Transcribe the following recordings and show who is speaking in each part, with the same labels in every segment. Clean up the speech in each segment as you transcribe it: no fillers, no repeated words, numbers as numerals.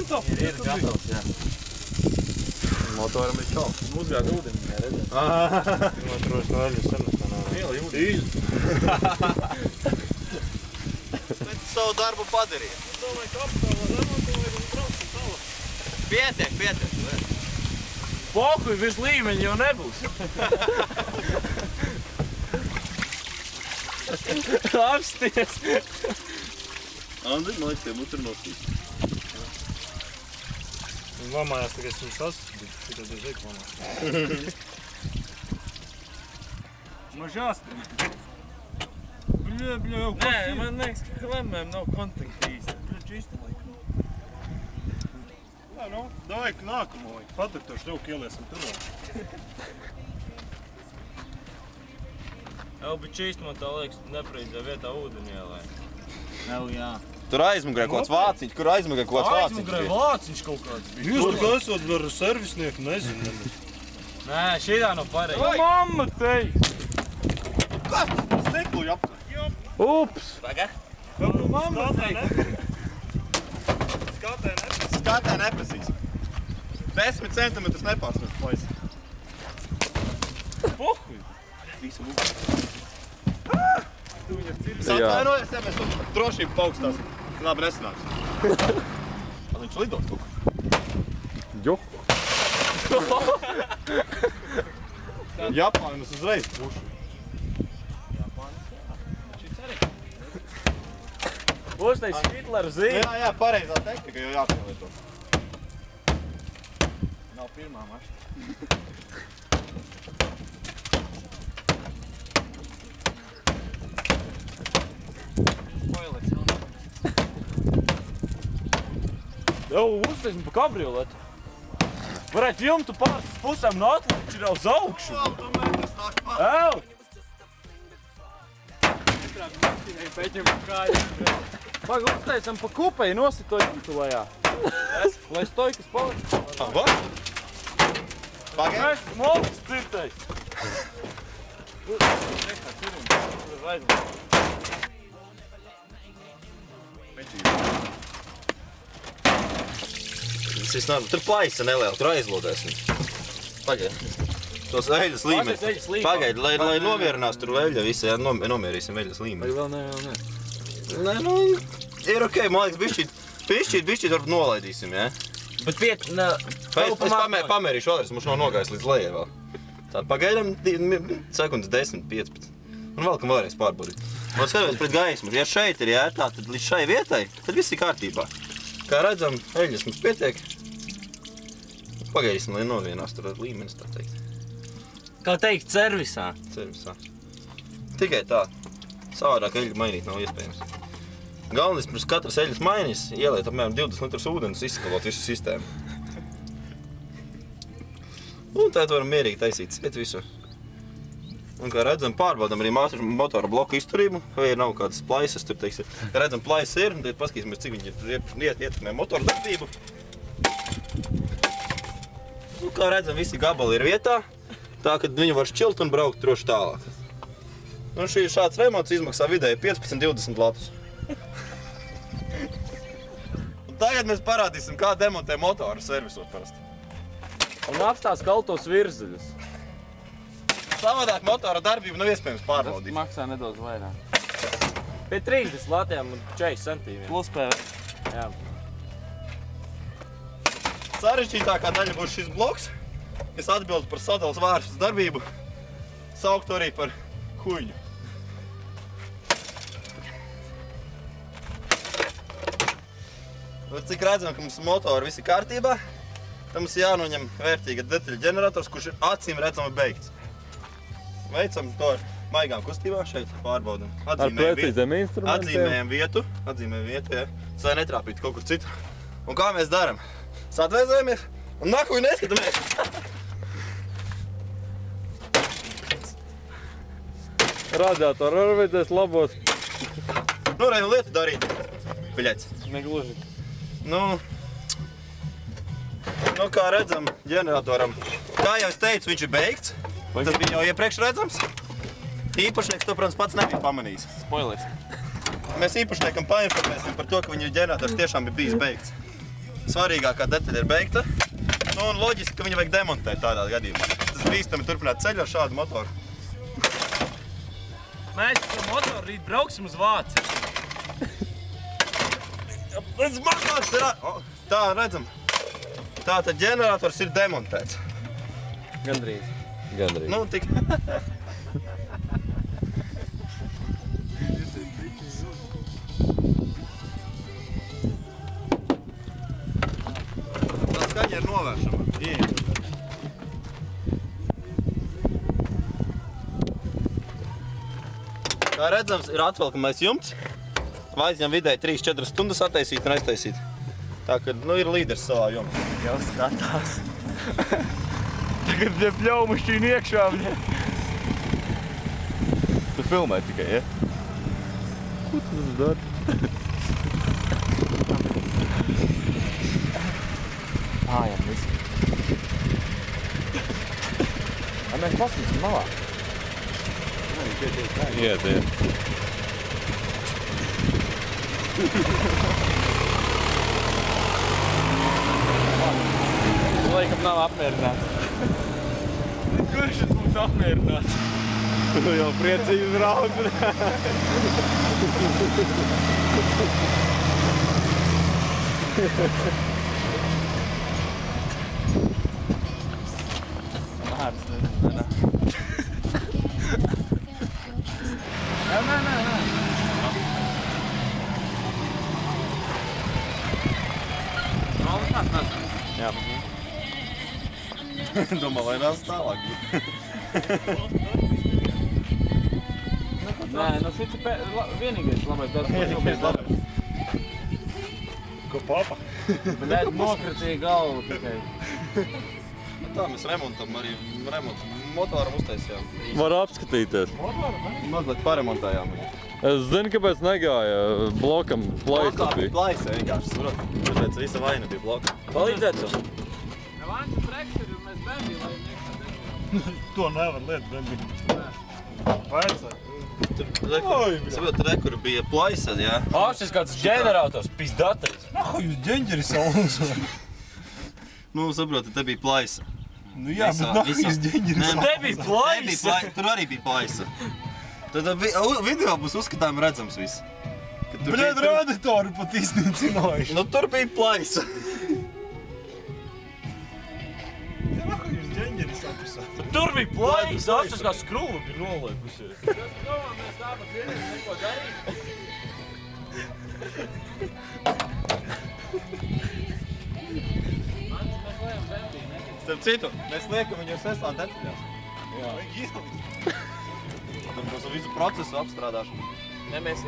Speaker 1: gatavs?
Speaker 2: Ir gatavs, jā.
Speaker 3: Motoram ir čals.
Speaker 1: Uzgāda ūdeni, redzēt.
Speaker 3: Man droši no eļas samestā nav.
Speaker 1: Liela ūdeni.
Speaker 2: Bet savu darbu padarīja.
Speaker 1: Es domāju, ka apstāvā remontuvēt un brauksim tālāk.
Speaker 2: Pietiek.
Speaker 1: Pokuj, virs līmeņa jau nebūs. Apsties.
Speaker 3: Andri, man liekas, tie mutri nosīs.
Speaker 1: Lamājās, tagad es viņu sasūtu. Tikai diezēk lamājās. Man žāstri. Bļē, jau kas ir? Nē, man liekas, ka klemēm nav kontakta īsti. Bļē, čīsti laikam. Nē, nu, davai nākamo vajag. Padaktoši tev ieliesim tur. Bet čīsti man tā liekas nepreizā vietā ūdeni ielē.
Speaker 2: Jā.
Speaker 3: Tur aizmugurē kaut kāds vāciņš, kur aizmugurē kaut kāds vāciņš.
Speaker 1: Aizmugurē vāciņš kaut kāds bija. Jūs tā kā esot ar servisnieku, nezinu. Nē, šitā nav pareizi. Mamma teikt!
Speaker 3: Kas tas stekluļ apkārt?
Speaker 1: Ups!
Speaker 2: Paga?
Speaker 1: Mamma teikt!
Speaker 3: Skatē neprasīs. 10 centimetrus nepārsmest plais.
Speaker 1: Pohuj!
Speaker 3: Visu mūku. Es atvainojos, ja mēs drošību paukstās. Labi, nesanāks. Viņš lidot kaut kā.
Speaker 4: Joho.
Speaker 3: Japānus uzreiz pušu.
Speaker 1: Uztais Hitleru zīme.
Speaker 3: Jā, pareizā tehnika jau jāpielieto.
Speaker 2: Nav pirmā mašana.
Speaker 1: Jau uztaisam pa kabrioletu. Varētu jumtu pāris pusēm no atliekš ir jau uz augšu. Ew! Pēķim kāju. Paga uztaisam pa kupeju nosit to jumtu lejā. Lai stojkas paliek.
Speaker 3: Va? Pagaid.
Speaker 1: Es smokas cirtais.
Speaker 3: Tur plaisa neliela, tur aizlodēs. Pagaid. Tos eļas līmeņus. Pagaid, lai nomierinās tur eļa visi, jā, nomierīsim eļas līmeņus.
Speaker 1: Vēl nē.
Speaker 3: Nē, nu, ir ok, man liekas, bišķīt varbūt nolaidīsim, jā?
Speaker 2: Bet es
Speaker 3: pamērīšu vēlreiz, mums nav nogājis līdz lejai vēl. Tā, pagaidām sekundes 10, 15. Un vēlkam vēlreiz pārbaudīt. Un skatāmies pret gaismu. Ja šeit ir jērtā, tad līdz šai vietai, tad viss ir kārtībā. Kā redzam, eļas mums pietiek. Pagaidīsim, lai novienās tur līmenis, tā teikt.
Speaker 2: Kā teikt, servisā.
Speaker 3: Servisā. Tikai tā. Savādāk eļu mainīt nav iespējams. Galvenais, pirms katras eļas mainīs, ieliet apmēram 20 litrus ūdens, izskalot visu sistēmu. Un tad varam mierīgi taisīt ciet visu. Un kā redzam, pārbaudam arī motora bloku izturību, vai nav kādas plaisas, tur teiksim. Redzam, plaisa ir, un tad paskatīsimies, cik viņi ietekmē motora darbību. Un kā redzam, visi gabali ir vietā, tā, kad viņi var šķilt un braukt droši tālāk. Un šāds remonts izmaksā vidēji 15-20 latus. Un tagad mēs parādīsim, kā demontē motoru servisot parasti.
Speaker 1: Un apstās kaltos virzeļus.
Speaker 3: Savādāk motora darbību nav iespējams pārbaudīt.
Speaker 1: Tas maksā nedaudz vairāk. Pie 30 latiem un 40 centīmiem. Plus PV. Jā.
Speaker 3: Sarežģītākā daļa būs šis bloks, kas atbild par sadalas vārpas darbību, sauktu arī par huņu. Cik redzam, ka mums motori visi kārtībā, tad mums jānoņem vērtīga detaļa ģenerators, kurš ir acīm redzami beigts. Veicam to ar maigām kustībām, šeit pārbaudam. Atzīmējam vietu, jā. Lai netrāpītu kaut kur citu. Un kā mēs daram? Satvēzējamies un nahuj neskatamies.
Speaker 4: Radiātoru var vajadzēs labos.
Speaker 3: Nu, reizam lietu darīt. Biļets.
Speaker 1: Negluži.
Speaker 3: Nu, kā redzam, ģeneratoram, kā jau es teicu, viņš ir beigts. Tas bija jau iepriekš redzams. Īpašnieks to, protams, pats nebija pamanījis.
Speaker 1: Spoilers.
Speaker 3: Mēs īpašniekam painformēsim par to, ka viņa ģenerators tiešām ir bijis beigts. svarīgākā detaļa ir beigta. Nu, un loģiski, ka viņu vajag demontēt tādā gadījumā. Tas bīstami turpināt ceļu ar šādu motoru.
Speaker 1: Mēs ar motoru rīt brauksim uz Vāciju.
Speaker 3: Pēc mazāks ir... Tā, redzam. Tātad ģenerators ir demontēts.
Speaker 2: Gandrīz.
Speaker 4: Gandrīz.
Speaker 3: Nu, tik... Tā skaņa ir novēršama. Kā redzams, ir atvelkamais jumts. Aizņem vidēji 3-4 stundas attaisīt un aiztaisīt. Tā ka, nu, ir līderis savā jumtā.
Speaker 2: Jau skatās.
Speaker 1: Tagad ja pļaumašķīni iekšā viņa.
Speaker 3: Tu filmē tikai, ja?
Speaker 4: Ko tu dari?
Speaker 2: Mājām visi. Vai mēs pasimsim malā?
Speaker 4: Iet.
Speaker 2: Laikam nav apmierināts.
Speaker 1: Kurš šeit būtu apmierināts?
Speaker 4: Tu jau priecīgi brauc.
Speaker 2: Mārs nezinu. Nē.
Speaker 3: Jā. Domā, lai nāc tālāk būtu.
Speaker 2: Nē, nu šis ir vienīgais labais darbs.
Speaker 1: Ko papa?
Speaker 2: Bet nē, nokritīja galvu tikai.
Speaker 3: Tā mēs remontam arī motoram uztaisījām.
Speaker 4: Var apskatīties.
Speaker 3: Mazliet paremontējām.
Speaker 4: Es zinu, kāpēc negāja blokam plaisa bija.
Speaker 3: Plaisa vienkārši, saprot. Tāpēc visa vaina bija bloka.
Speaker 2: Palīdzēt tev?
Speaker 1: Vanču trekšeri un mēs bēbī, lai niekā.
Speaker 5: To nevar liet, bēbī. Vajadzēja.
Speaker 3: Saprot, re, kur bija plaisa, jā.
Speaker 1: Šis kāds ģenerators, pizdatris.
Speaker 5: Nahu jūs ģeņģeri saulus.
Speaker 3: Nu, saprot, te bija plaisa.
Speaker 5: Nu jā, bet nahu jūs ģeņģeri saulus.
Speaker 1: Te bija plaisa.
Speaker 3: Tur arī bija plaisa. Tad video būs uzskatām redzams viss.
Speaker 5: Bļēd, raditori pat iznīcinājuši.
Speaker 3: Nu, tur bija plaisa.
Speaker 5: Nahu jūs ģeņģeri sapusā.
Speaker 1: Tur bija plaisa. Apstas kā skrūva bija noliekusies. Es domāju, mēs tāpat vienīgi neko darīt.
Speaker 3: Starp citu, mēs liekam viņu sestā detaļās.
Speaker 5: Jā. Vajag ielikt.
Speaker 3: Tad mēs visu procesu apstrādāšanu.
Speaker 1: Ne, mēs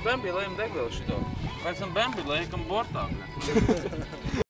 Speaker 1: Bambi lejam degvielu šito. Pēc tam Bambi lejam bortā.